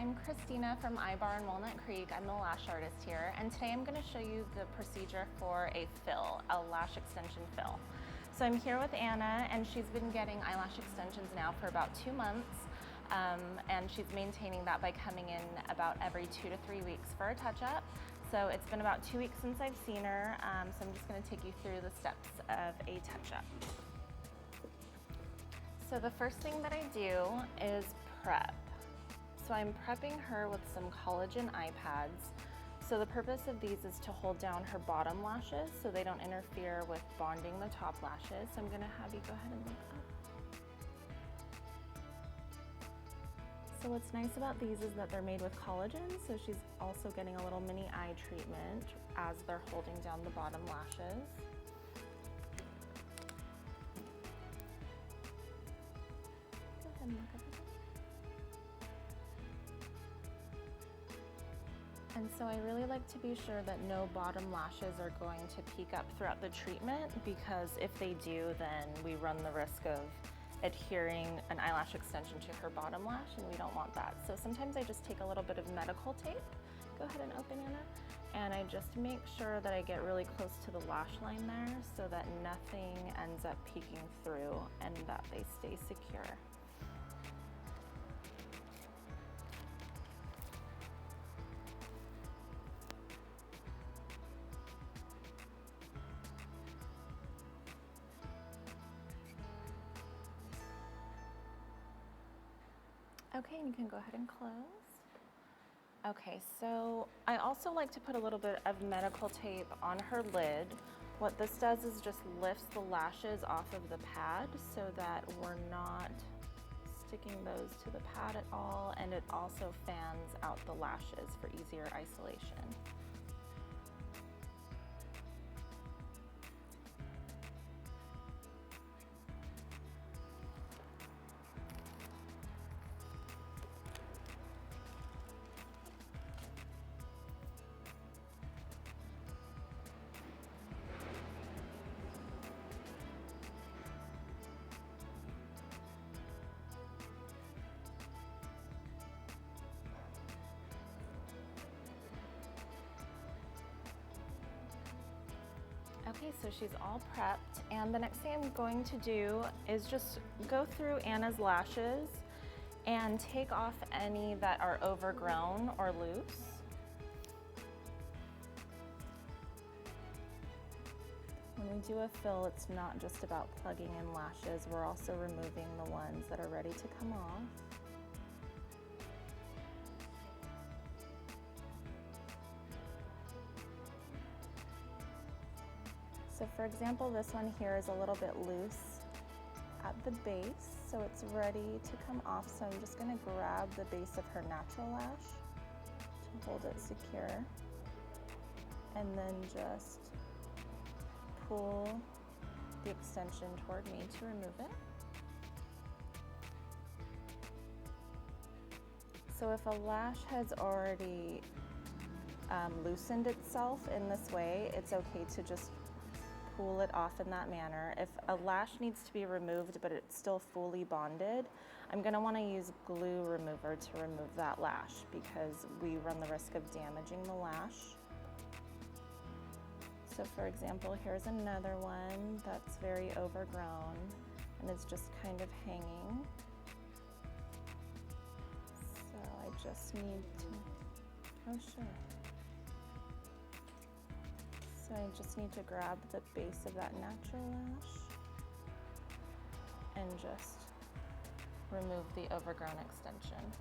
I'm Christina from iBar in Walnut Creek. I'm the lash artist here, and today I'm going to show you the procedure for a fill, a lash extension fill. So I'm here with Anna, and she's been getting eyelash extensions now for about 2 months, and she's maintaining that by coming in about every 2 to 3 weeks for a touch-up. So it's been about 2 weeks since I've seen her, so I'm just going to take you through the steps of a touch-up. So the first thing that I do is prep. So I'm prepping her with some collagen eye pads. So the purpose of these is to hold down her bottom lashes so they don't interfere with bonding the top lashes. So I'm going to have you go ahead and look up. So what's nice about these is that they're made with collagen, so she's also getting a little mini eye treatment as they're holding down the bottom lashes. Go ahead and look up. And so I really like to be sure that no bottom lashes are going to peek up throughout the treatment, because if they do, then we run the risk of adhering an eyelash extension to her bottom lash, and we don't want that. So sometimes I just take a little bit of medical tape. Go ahead and open, Anna. And I just make sure that I get really close to the lash line there so that nothing ends up peeking through and that they stay secure. Okay, and you can go ahead and close. Okay, so I also like to put a little bit of medical tape on her lid. What this does is just lifts the lashes off of the pad so that we're not sticking those to the pad at all, and it also fans out the lashes for easier isolation. Okay, so she's all prepped, and the next thing I'm going to do is just go through Anna's lashes and take off any that are overgrown or loose. When we do a fill, it's not just about plugging in lashes, we're also removing the ones that are ready to come off. So for example, this one here is a little bit loose at the base, so it's ready to come off. So I'm just going to grab the base of her natural lash to hold it secure, and then just pull the extension toward me to remove it. So if a lash has already loosened itself in this way, it's okay to just pull it off in that manner. If a lash needs to be removed but it's still fully bonded, I'm going to want to use glue remover to remove that lash, because we run the risk of damaging the lash. So for example, here's another one that's very overgrown and it's just kind of hanging. So I just need to, oh sure. So I just need to grab the base of that natural lash and just remove the overgrown extension.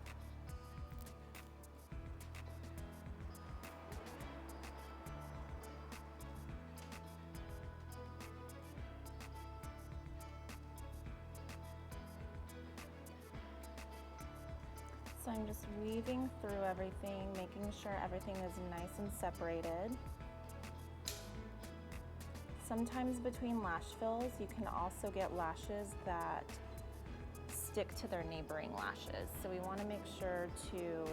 So I'm just weaving through everything, making sure everything is nice and separated. Sometimes between lash fills, you can also get lashes that stick to their neighboring lashes. So we want to make sure to,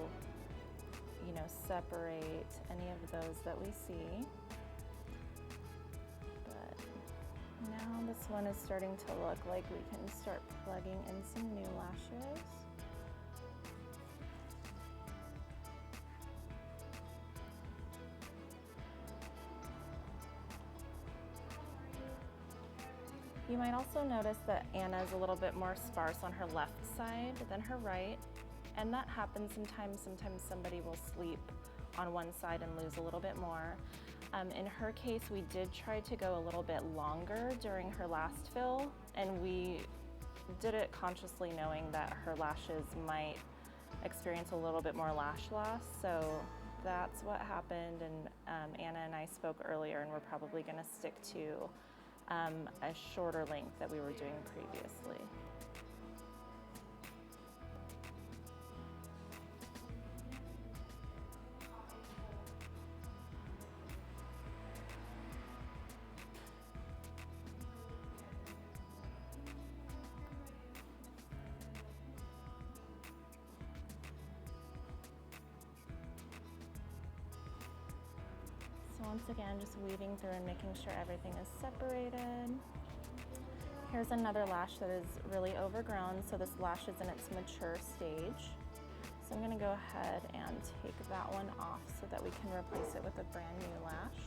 separate any of those that we see. But now this one is starting to look like we can start plugging in some new lashes. You might also notice that Anna is a little bit more sparse on her left side than her right, and that happens sometimes. Sometimes somebody will sleep on one side and lose a little bit more. In her case, we did try to go a little bit longer during her last fill, and we did it consciously knowing that her lashes might experience a little bit more lash loss. So that's what happened, and Anna and I spoke earlier, and we're probably going to stick to a shorter length that we were doing previously. So once again, just weaving through and making sure everything is separated. Here's another lash that is really overgrown, so this lash is in its mature stage. So I'm gonna go ahead and take that one off so that we can replace it with a brand new lash.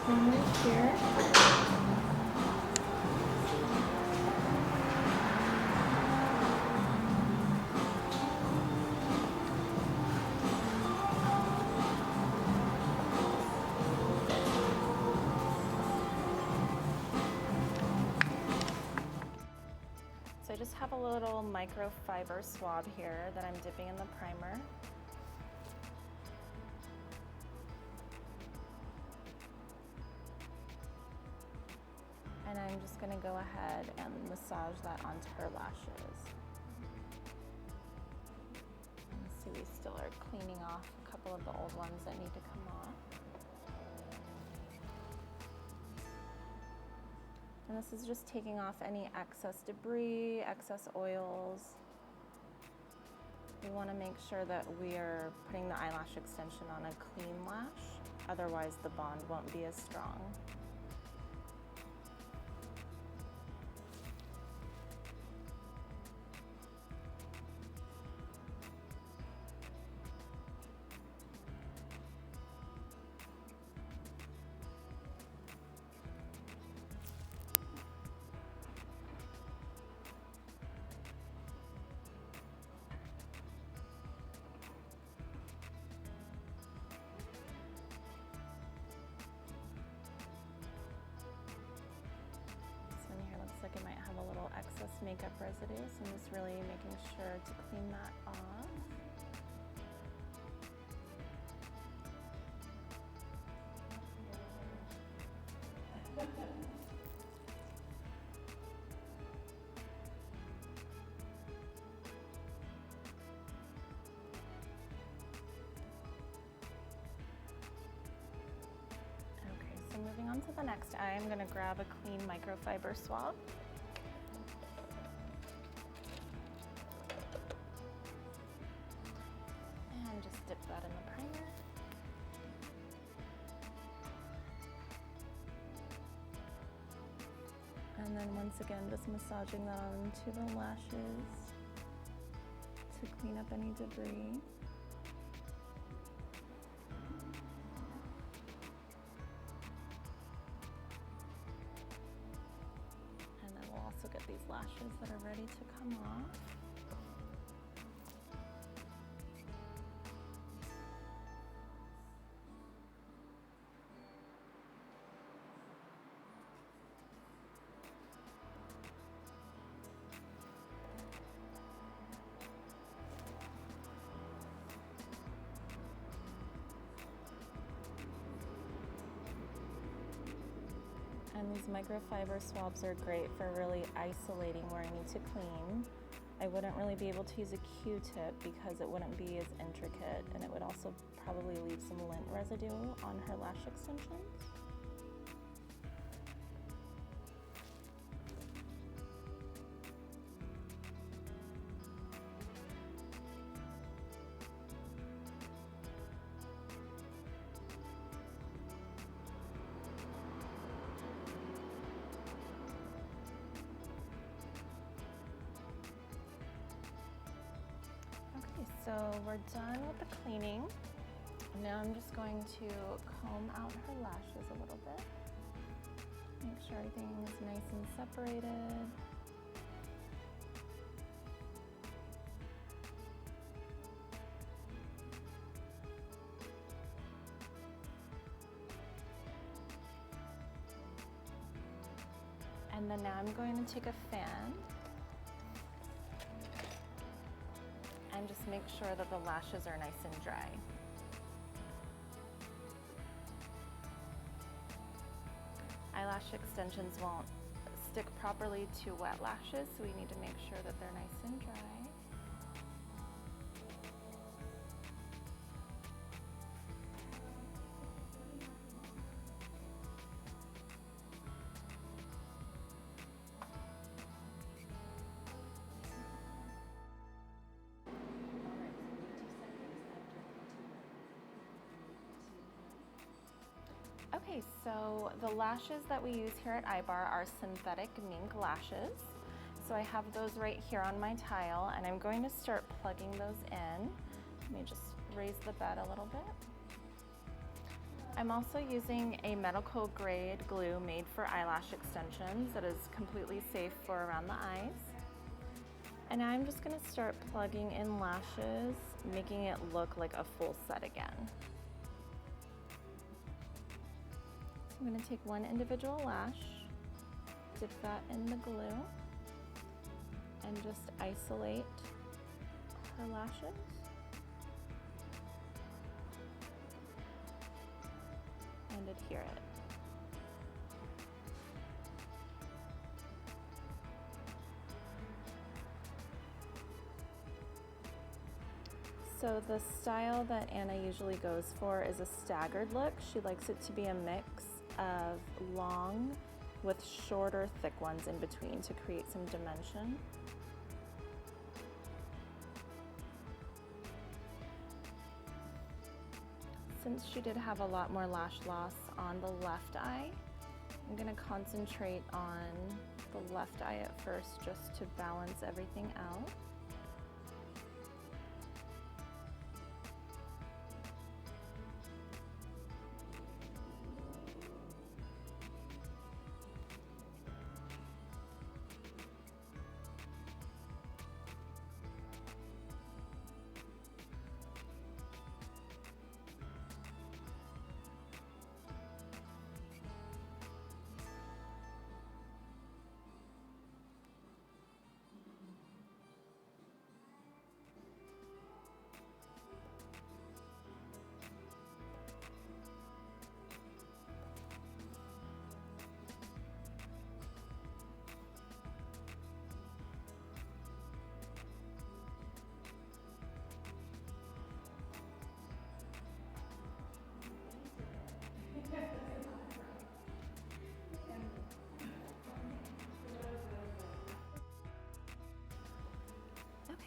Right here. So I just have a little microfiber swab here that I'm dipping in the primer. And I'm just going to go ahead and massage that onto her lashes. And see, we still are cleaning off a couple of the old ones that need to come off. And this is just taking off any excess debris, excess oils. We want to make sure that we are putting the eyelash extension on a clean lash, otherwise the bond won't be as strong. Like it might have a little excess makeup residue, so I'm just really making sure to clean that off. So moving on to the next eye, I'm going to grab a clean microfiber swab. And just dip that in the primer. And then once again, just massaging that onto the lashes to clean up any debris. Get these lashes that are ready to come off. And these microfiber swabs are great for really isolating where I need to clean. I wouldn't really be able to use a Q-tip because it wouldn't be as intricate, and it would also probably leave some lint residue on her lash extensions. So we're done with the cleaning. Now I'm just going to comb out her lashes a little bit. Make sure everything is nice and separated. And then now I'm going to take a fan and just make sure that the lashes are nice and dry. Eyelash extensions won't stick properly to wet lashes, so we need to make sure that they're nice and dry. Okay, so the lashes that we use here at iBar are synthetic mink lashes. So I have those right here on my tile, and I'm going to start plugging those in. Let me just raise the bed a little bit. I'm also using a medical grade glue made for eyelash extensions that is completely safe for around the eyes. And now I'm just going to start plugging in lashes, making it look like a full set again. I'm going to take one individual lash, dip that in the glue, and just isolate her lashes. And adhere it. So the style that Anna usually goes for is a staggered look. She likes it to be a mix of long with shorter, thick ones in between to create some dimension. Since she did have a lot more lash loss on the left eye, I'm going to concentrate on the left eye at first just to balance everything out.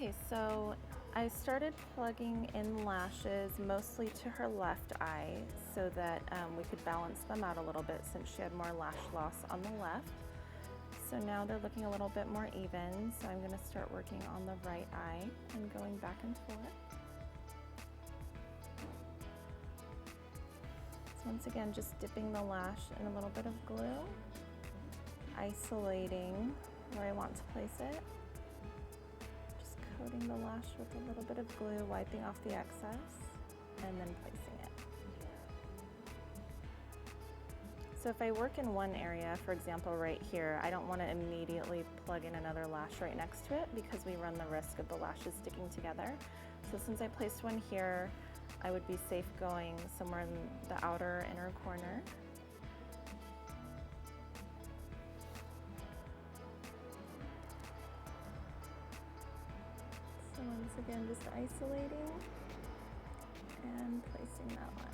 Okay, so I started plugging in lashes mostly to her left eye so that we could balance them out a little bit since she had more lash loss on the left. So now they're looking a little bit more even, so I'm going to start working on the right eye and going back and forth. So once again, just dipping the lash in a little bit of glue, isolating where I want to place it. Coating the lash with a little bit of glue, wiping off the excess, and then placing it. So if I work in one area, for example right here, I don't want to immediately plug in another lash right next to it because we run the risk of the lashes sticking together. So since I placed one here, I would be safe going somewhere in the outer inner corner. So once again, just isolating and placing that lash.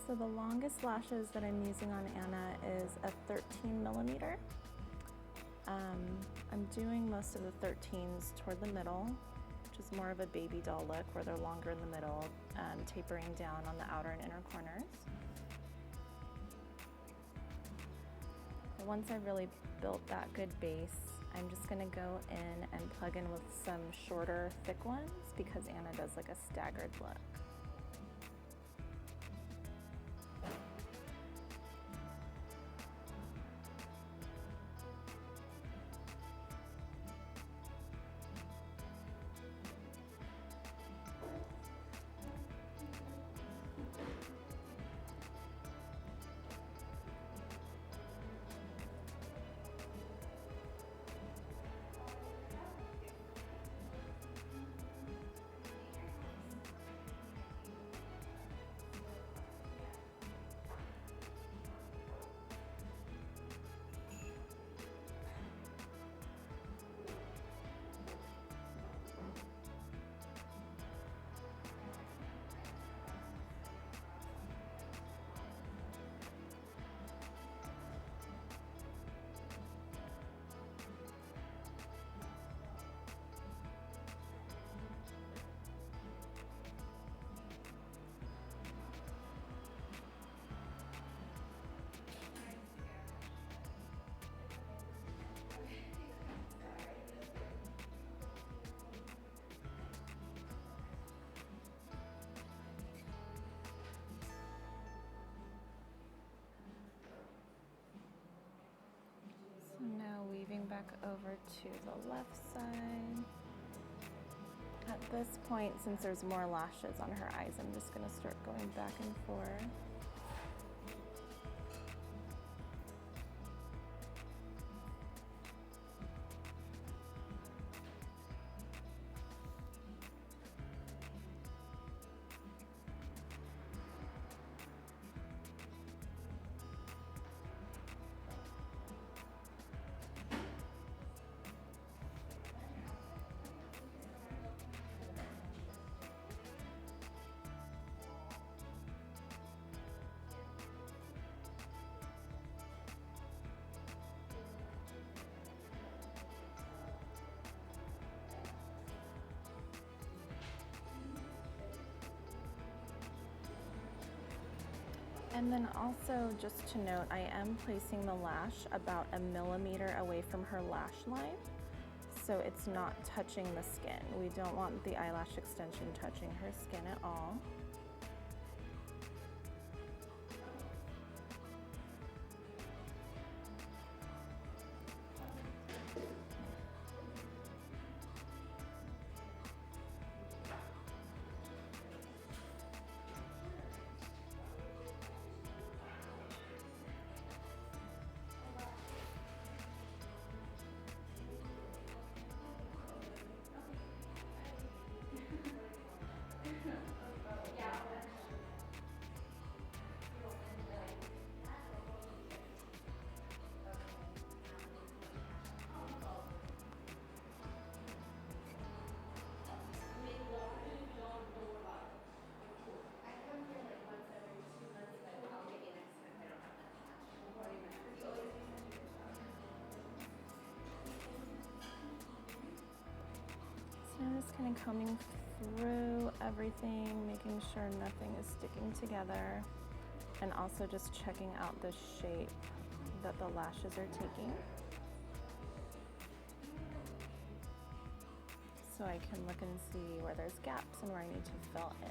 So the longest lashes that I'm using on Anna is a 13 millimeter. I'm doing most of the 13s toward the middle, which is more of a baby doll look where they're longer in the middle, tapering down on the outer and inner corners. But once I've really built that good base, I'm just gonna go in and plug in with some shorter, thick ones because Anna does like a staggered look. Now weaving back over to the left side. At this point, since there's more lashes on her eyes, I'm just gonna start going back and forth. And then also, just to note, I am placing the lash about 1 millimeter away from her lash line, so it's not touching the skin. We don't want the eyelash extension touching her skin at all. So I'm just kind of combing through everything, making sure nothing is sticking together, and also just checking out the shape that the lashes are taking, so I can look and see where there's gaps and where I need to fill in.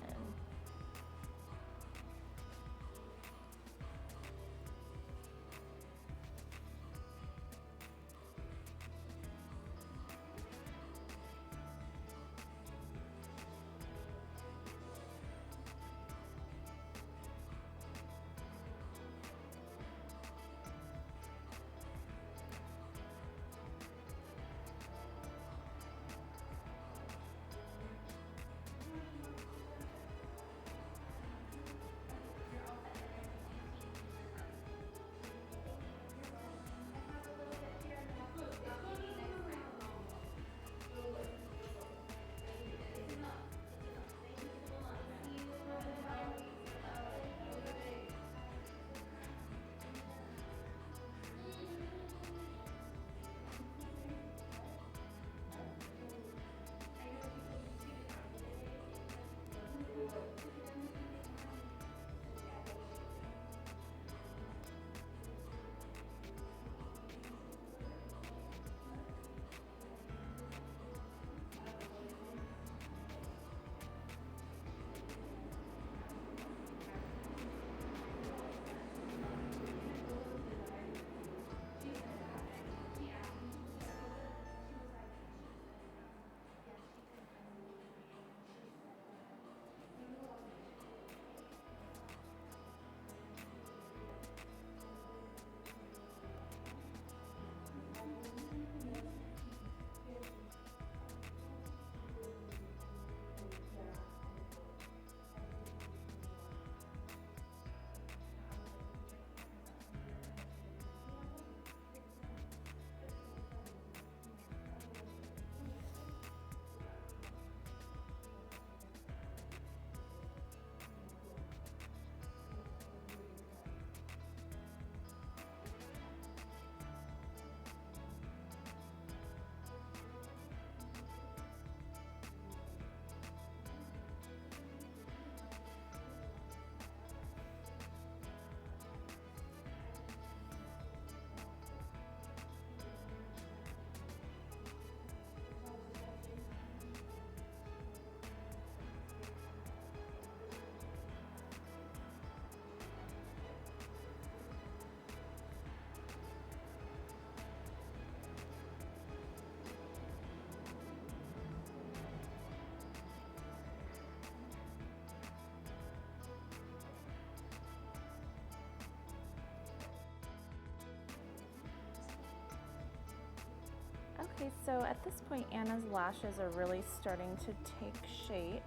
Okay, so at this point, Anna's lashes are really starting to take shape.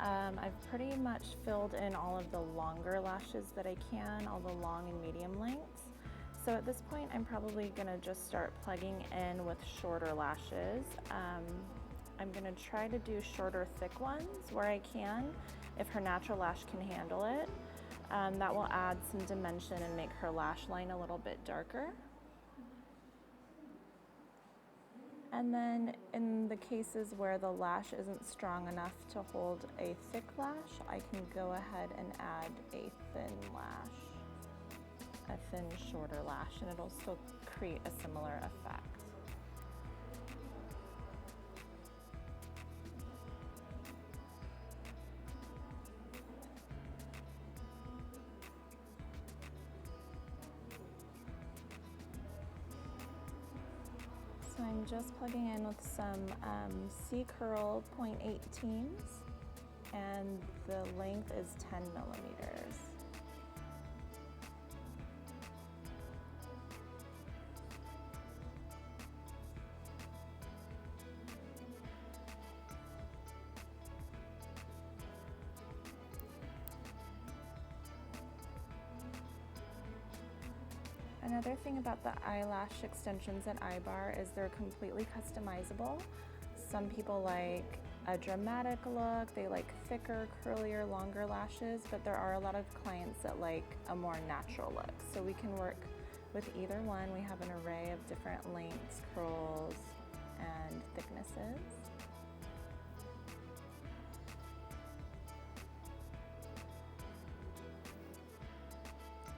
I've pretty much filled in all of the longer lashes that I can, all the long and medium lengths. So at this point, I'm probably gonna just start plugging in with shorter lashes. I'm gonna try to do shorter, thick ones where I can, if her natural lash can handle it. That will add some dimension and make her lash line a little bit darker. And then in the cases where the lash isn't strong enough to hold a thick lash, I can go ahead and add a thin lash, a thin, shorter lash, and it'll still create a similar effect. So I'm just plugging in with some C-Curl 0.18s, and the length is 10 millimeters. Another thing about the eyelash extensions at iBar is they're completely customizable. Some people like a dramatic look, they like thicker, curlier, longer lashes, but there are a lot of clients that like a more natural look. So we can work with either one. We have an array of different lengths, curls, and thicknesses.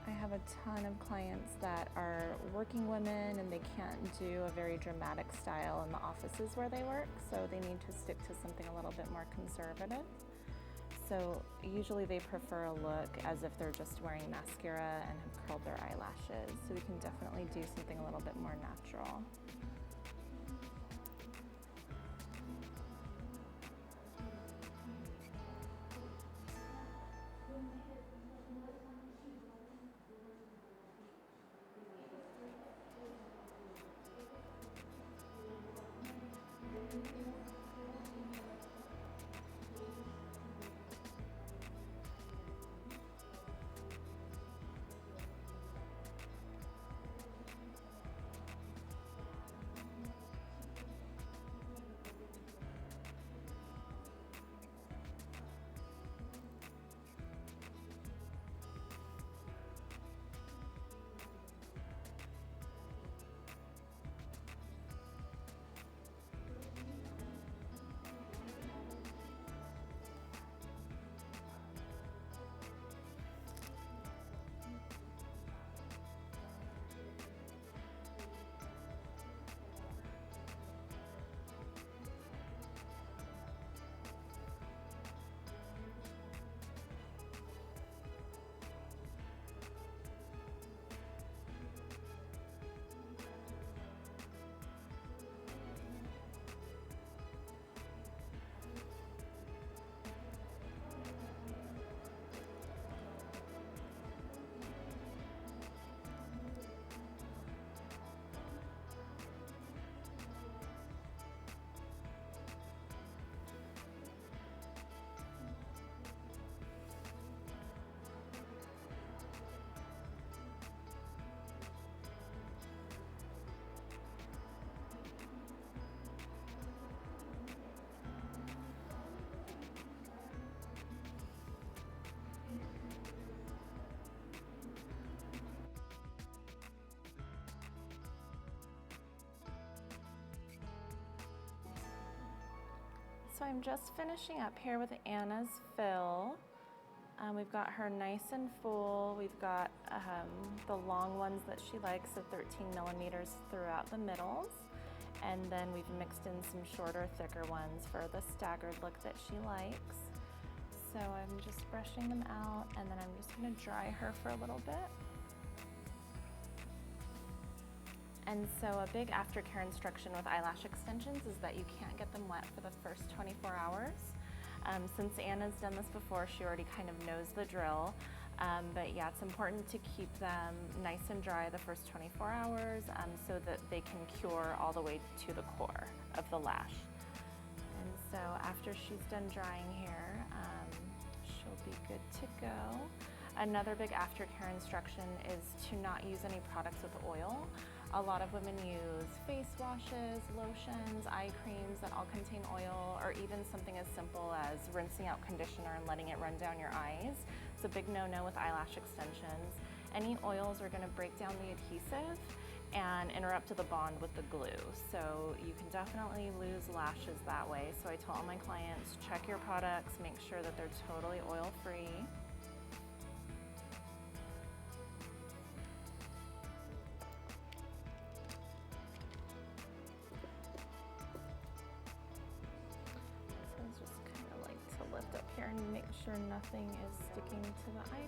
I have a ton of clients that are working women and they can't do a very dramatic style in the offices where they work, so they need to stick to something a little bit more conservative. So usually they prefer a look as if they're just wearing mascara and have curled their eyelashes, so we can definitely do something a little bit more natural. So I'm just finishing up here with Anna's fill. We've got her nice and full. We've got the long ones that she likes, the 13 millimeters throughout the middles. And then we've mixed in some shorter, thicker ones for the staggered look that she likes. So I'm just brushing them out, and then I'm just gonna dry her for a little bit. And so a big aftercare instruction with eyelash extensions is that you can't get them wet for the first 24 hours. Since Anna's done this before, she already kind of knows the drill. But yeah, it's important to keep them nice and dry the first 24 hours so that they can cure all the way to the core of the lash. And so after she's done drying here, she'll be good to go. Another big aftercare instruction is to not use any products with oil. A lot of women use face washes, lotions, eye creams that all contain oil, or even something as simple as rinsing out conditioner and letting it run down your eyes. It's a big no-no with eyelash extensions. Any oils are gonna break down the adhesive and interrupt the bond with the glue. So you can definitely lose lashes that way. So I tell all my clients, check your products, make sure that they're totally oil-free. Lift up here and make sure nothing is sticking to the iPad.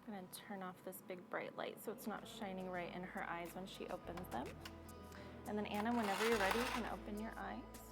I'm going to turn off this big bright light so it's not shining right in her eyes when she opens them. And then Anna, whenever you're ready, you can open your eyes.